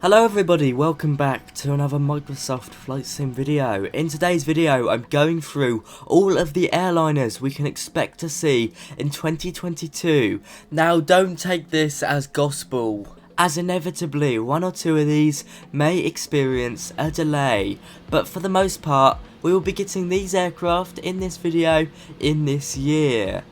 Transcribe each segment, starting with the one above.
Hello everybody, welcome back to another Microsoft Flight Sim video. In today's video, I'm going through all of the airliners we can expect to see in 2022. Now, don't take this as gospel, as inevitably one or two of these may experience a delay, but for the most part, we will be getting these aircraft in this video in this year.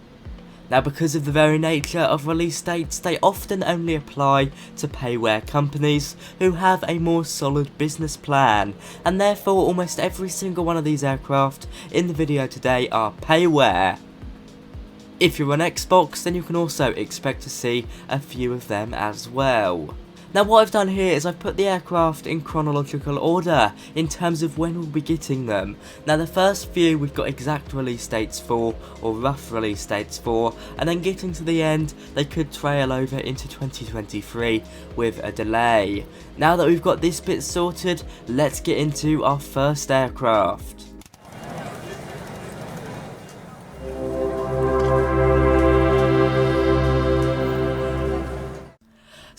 Now, because of the very nature of release dates, they often only apply to payware companies who have a more solid business plan, and therefore almost every single one of these aircraft in the video today are payware. If you're on Xbox, then you can also expect to see a few of them as well. Now, what I've done here is I've put the aircraft in chronological order in terms of when we'll be getting them. Now, the first few we've got exact release dates for, or rough release dates for, and then getting to the end, they could trail over into 2023 with a delay. Now that we've got this bit sorted, let's get into our first aircraft.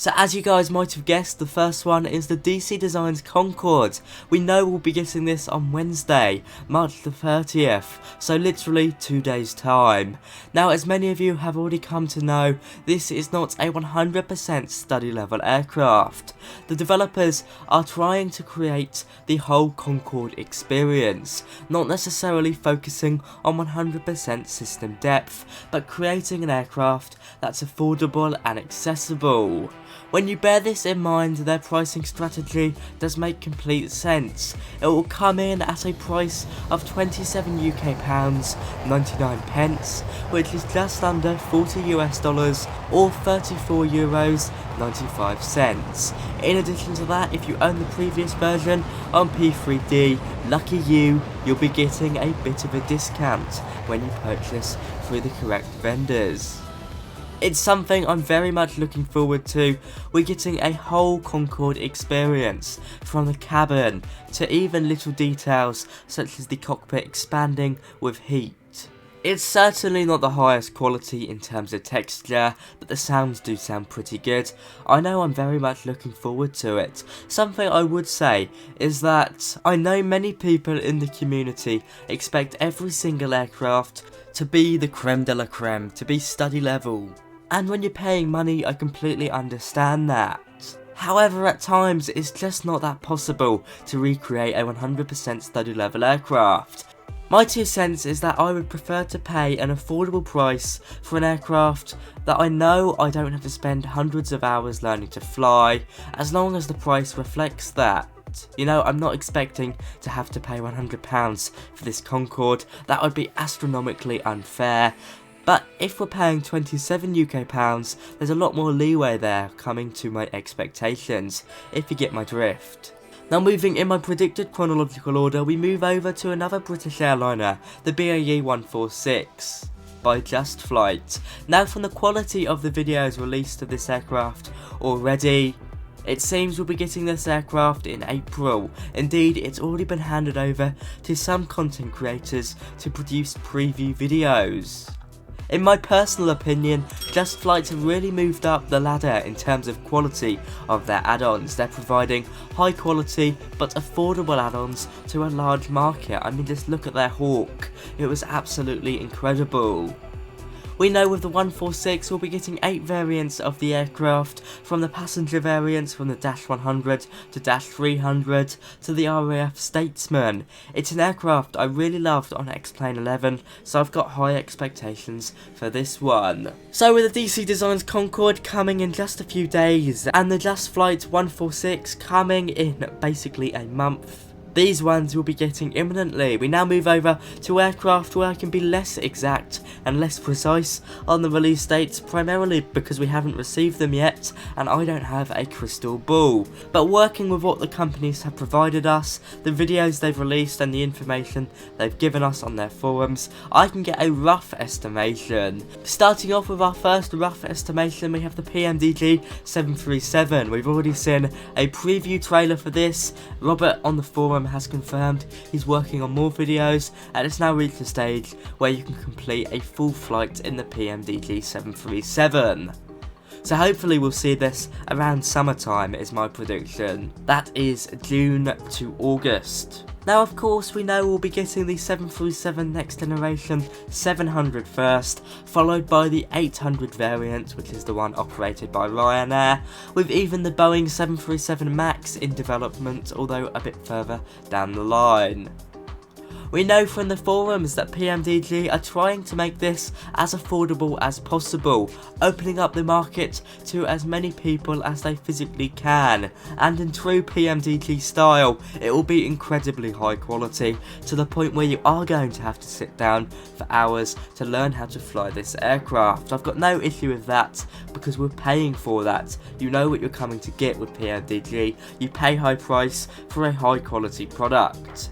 So as you guys might have guessed, the first one is the Designs Concorde. We know we'll be getting this on Wednesday, March the 30th, so literally 2 days time. Now, as many of you have already come to know, this is not a 100% study level aircraft. The developers are trying to create the whole Concorde experience, not necessarily focusing on 100% system depth, but creating an aircraft that's affordable and accessible. When you bear this in mind, their pricing strategy does make complete sense. It will come in at a price of £27 UK 99 pence, which is just under $40 or €34 95 cents. In addition to that, if you own the previous version on P3D, lucky you, you'll be getting a bit of a discount when you purchase through the correct vendors. It's something I'm very much looking forward to. We're getting a whole Concorde experience, from the cabin to even little details such as the cockpit expanding with heat. It's certainly not the highest quality in terms of texture, but the sounds do sound pretty good. I know I'm very much looking forward to it. Something I would say is that I know many people in the community expect every single aircraft to be the creme de la creme, to be study level. And when you're paying money, I completely understand that. However, at times, it's just not that possible to recreate a 100% study level aircraft. My 2 cents is that I would prefer to pay an affordable price for an aircraft that I know I don't have to spend hundreds of hours learning to fly, as long as the price reflects that. You know, I'm not expecting to have to pay £100 for this Concorde. That would be astronomically unfair. But if we're paying £27 UK, there's a lot more leeway there coming to my expectations, if you get my drift. Now, moving in my predicted chronological order, we move over to another British airliner, the BAe 146 by JustFlight. Now, from the quality of the videos released of this aircraft already, it seems we'll be getting this aircraft in April. Indeed, it's already been handed over to some content creators to produce preview videos. In my personal opinion, JustFlight have really moved up the ladder in terms of quality of their add-ons. They're providing high quality but affordable add-ons to a large market. I mean, just look at their Hawk. It was absolutely incredible. We know with the 146 we'll be getting 8 variants of the aircraft, from the passenger variants from the Dash 100 to Dash 300 to the RAF Statesman. It's an aircraft I really loved on X-Plane 11, so I've got high expectations for this one. So with the Designs Concorde coming in just a few days, and the JustFlight 146 coming in basically a month, these ones will be getting imminently. We now move over to aircraft where I can be less exact and less precise on the release dates, primarily because we haven't received them yet and I don't have a crystal ball. But working with what the companies have provided us, the videos they've released and the information they've given us on their forums, I can get a rough estimation. Starting off with our first rough estimation, we have the PMDG 737. We've already seen a preview trailer for this. Robert on the forum has confirmed he's working on more videos, and it's now reached a stage where you can complete a full flight in the PMDG 737. So hopefully we'll see this around summertime is my prediction. That is June to August. Now of course we know we'll be getting the 737 next generation 700 first, followed by the 800 variant, which is the one operated by Ryanair, with even the Boeing 737 MAX in development, although a bit further down the line. We know from the forums that PMDG are trying to make this as affordable as possible, opening up the market to as many people as they physically can, and in true PMDG style, it will be incredibly high quality, to the point where you are going to have to sit down for hours to learn how to fly this aircraft. I've got no issue with that, because we're paying for that. You know what you're coming to get with PMDG, you pay high price for a high quality product.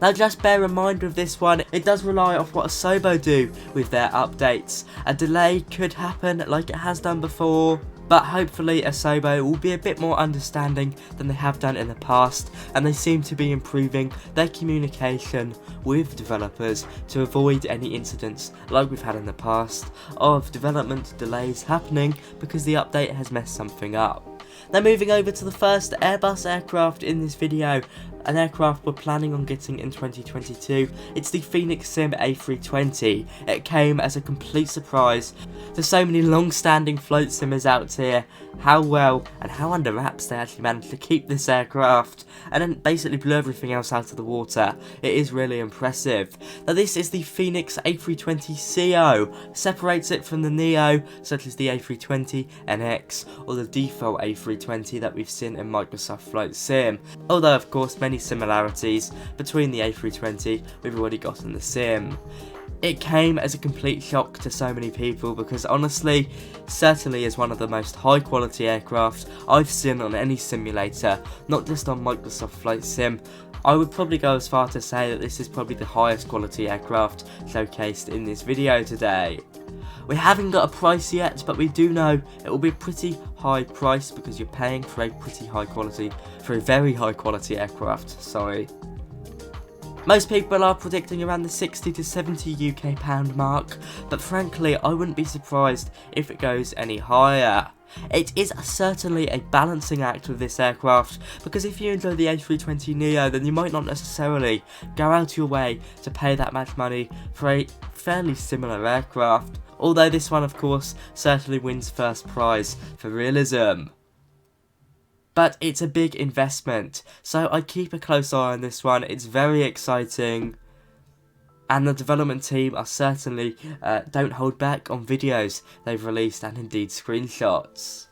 Now just bear in mind with this one, it does rely off what Asobo do with their updates. A delay could happen like it has done before, but hopefully Asobo will be a bit more understanding than they have done in the past, and they seem to be improving their communication with developers to avoid any incidents like we've had in the past of development delays happening because the update has messed something up. Now moving over to the first Airbus aircraft in this video, an aircraft we're planning on getting in 2022, it's the Fenix A320. It came as a complete surprise to so many long-standing float simmers out here, how well and how under wraps they actually managed to keep this aircraft and then basically blew everything else out of the water. It is really impressive. Now this is the Fenix A320CEO, separates it from the Neo such as the A320 NX or the default A320 that we've seen in Microsoft Flight Sim, although of course many similarities between the A320 we've already got in the sim. It came as a complete shock to so many people because honestly, certainly is one of the most high quality aircraft I've seen on any simulator, not just on Microsoft Flight Sim. I would probably go as far to say that this is probably the highest quality aircraft showcased in this video today. We haven't got a price yet, but we do know it will be a pretty high price because you're paying for a very high quality aircraft, sorry. Most people are predicting around the 60 to 70 UK pound mark, but frankly I wouldn't be surprised if it goes any higher. It is certainly a balancing act with this aircraft, because if you enjoy the A320neo then you might not necessarily go out your way to pay that much money for a fairly similar aircraft, although this one of course certainly wins first prize for realism. But it's a big investment, so I keep a close eye on this one. It's very exciting, and the development team are certainly don't hold back on videos they've released and indeed screenshots.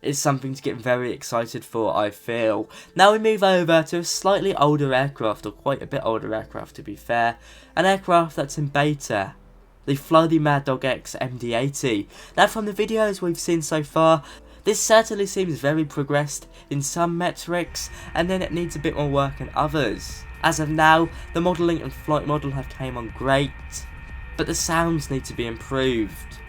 It's something to get very excited for, I feel. Now we move over to a slightly older aircraft, or quite a bit older aircraft to be fair, an aircraft that's in beta, the FlyTheMaddog MD80. Now from the videos we've seen so far, this certainly seems very progressed in some metrics, and then it needs a bit more work in others. As of now, the modelling and flight model have came on great, but the sounds need to be improved.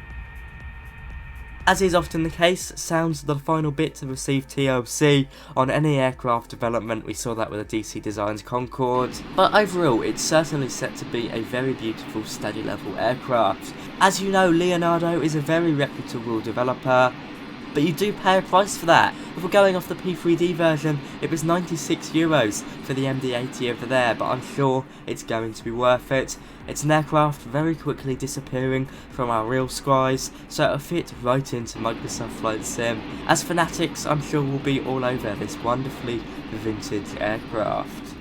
As is often the case, sounds are the final bit to receive TLC on any aircraft development. We saw that with the DC Designs Concorde, but overall it's certainly set to be a very beautiful steady level aircraft. As you know, Leonardo is a very reputable developer, but you do pay a price for that. If we're going off the P3D version, it was €96 for the MD80 over there, but I'm sure it's going to be worth it. It's an aircraft very quickly disappearing from our real skies, so it'll fit right into Microsoft Flight Sim. As fanatics, I'm sure we'll be all over this wonderfully vintage aircraft.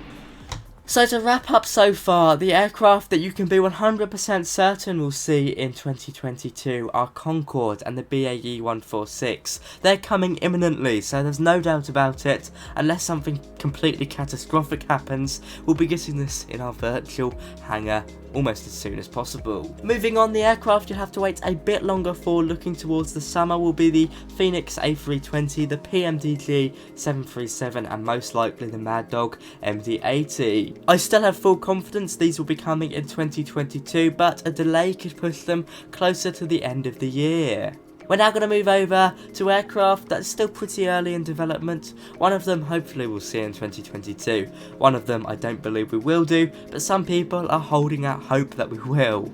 So to wrap up so far, the aircraft that you can be 100% certain we'll see in 2022 are Concorde and the BAe 146. They're coming imminently, so there's no doubt about it. Unless something completely catastrophic happens, we'll be getting this in our virtual hangar almost as soon as possible. Moving on, the aircraft you'll have to wait a bit longer for, looking towards the summer, will be the Fenix A320, the PMDG 737 and most likely the MADDOG MD80. I still have full confidence these will be coming in 2022, but a delay could push them closer to the end of the year. We're now going to move over to aircraft that's still pretty early in development. One of them hopefully we'll see in 2022. One of them I don't believe we will do, but some people are holding out hope that we will.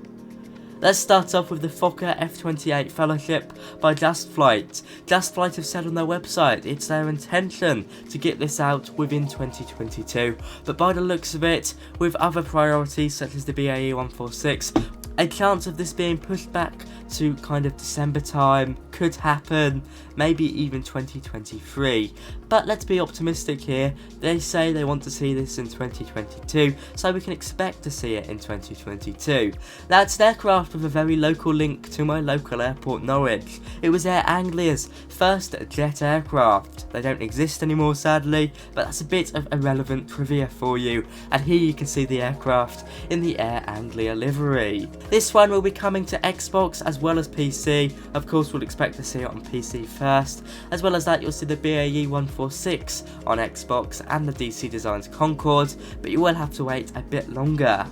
Let's start off with the Fokker F28 Fellowship by JustFlight. JustFlight have said on their website it's their intention to get this out within 2022, but by the looks of it, with other priorities such as the BAe 146, a chance of this being pushed back to kind of December time could happen, maybe even 2023. But let's be optimistic here. They say they want to see this in 2022, so we can expect to see it in 2022. That's an aircraft with a very local link to my local airport, Norwich. It was Air Anglia's first jet aircraft. They don't exist anymore, sadly, but that's a bit of irrelevant trivia for you. And here you can see the aircraft in the Air Anglia livery. This one will be coming to Xbox as well as PC. Of course, we'll expect to see it on PC first. As well as that, you'll see the BAe 146 on Xbox and the DC Designs Concorde, but you will have to wait a bit longer.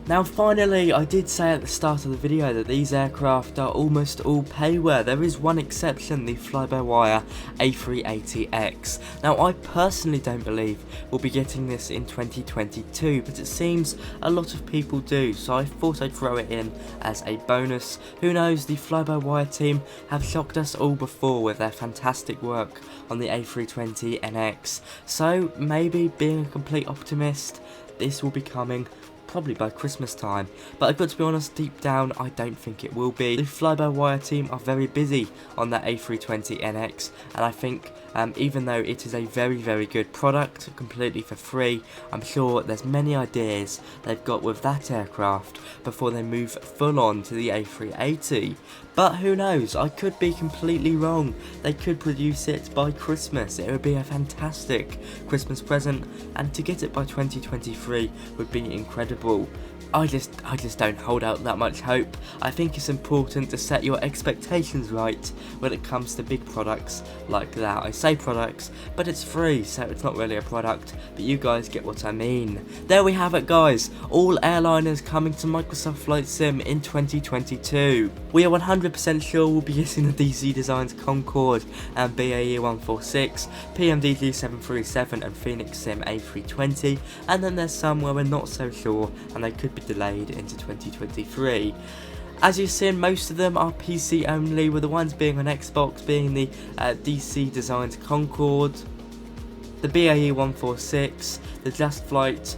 Now finally, I did say at the start of the video that these aircraft are almost all payware. There is one exception, the fly-by-wire A380X. Now I personally don't believe we'll be getting this in 2022, but it seems a lot of people do, so I thought I'd throw it in as a bonus. Who knows, the fly-by-wire team have shocked us all before with their fantastic work on the A320NX, so maybe, being a complete optimist, this will be coming probably by Christmas time, but I've got to be honest, deep down I don't think it will be. The fly-by-wire team are very busy on that A320NX, and I think even though it is a very good product, completely for free, I'm sure there's many ideas they've got with that aircraft before they move full on to the A380. But who knows, I could be completely wrong. They could produce it by Christmas. It would be a fantastic Christmas present, and to get it by 2023 would be incredible. I just don't hold out that much hope. I think it's important to set your expectations right when it comes to big products like that. I say products, but it's free, so it's not really a product, but you guys get what I mean. There we have it, guys. All airliners coming to Microsoft Flight Sim in 2022. We are 100% sure we'll be getting the DC Designs Concorde and BAe 146, PMDG 737 and Fenix A320, and then there's some where we're not so sure and they could be delayed into 2023. As you've seen, most of them are PC only, with the ones being on Xbox being the DC Designs Concorde, the BAe 146, the JustFlight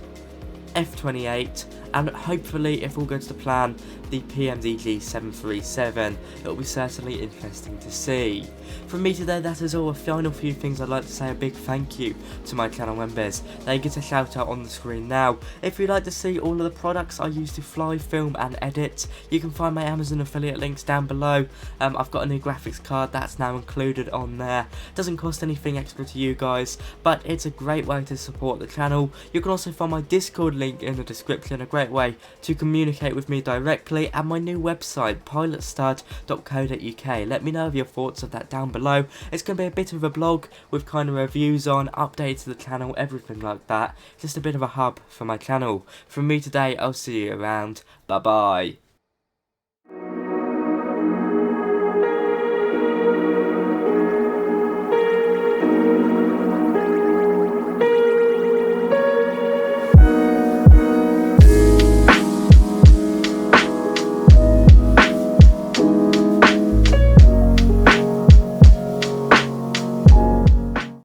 F28, and hopefully, if all goes to plan, the PMDG 737. It'll be certainly interesting to see. From me today, that is all. A final few things I'd like to say: a big thank you to my channel members. They get a shout out on the screen now. If you'd like to see all of the products I use to fly, film and edit, you can find my Amazon affiliate links down below. I've got a new graphics card that's now included on there. Doesn't cost anything extra to you guys, but it's a great way to support the channel. You can also find my Discord link in the description, a great way to communicate with me directly, and my new website, pilotstud.co.uk. Let me know of your thoughts of that down below. It's going to be a bit of a blog with kind of reviews on, updates to the channel, everything like that. Just a bit of a hub for my channel. From me today, I'll see you around. Bye bye.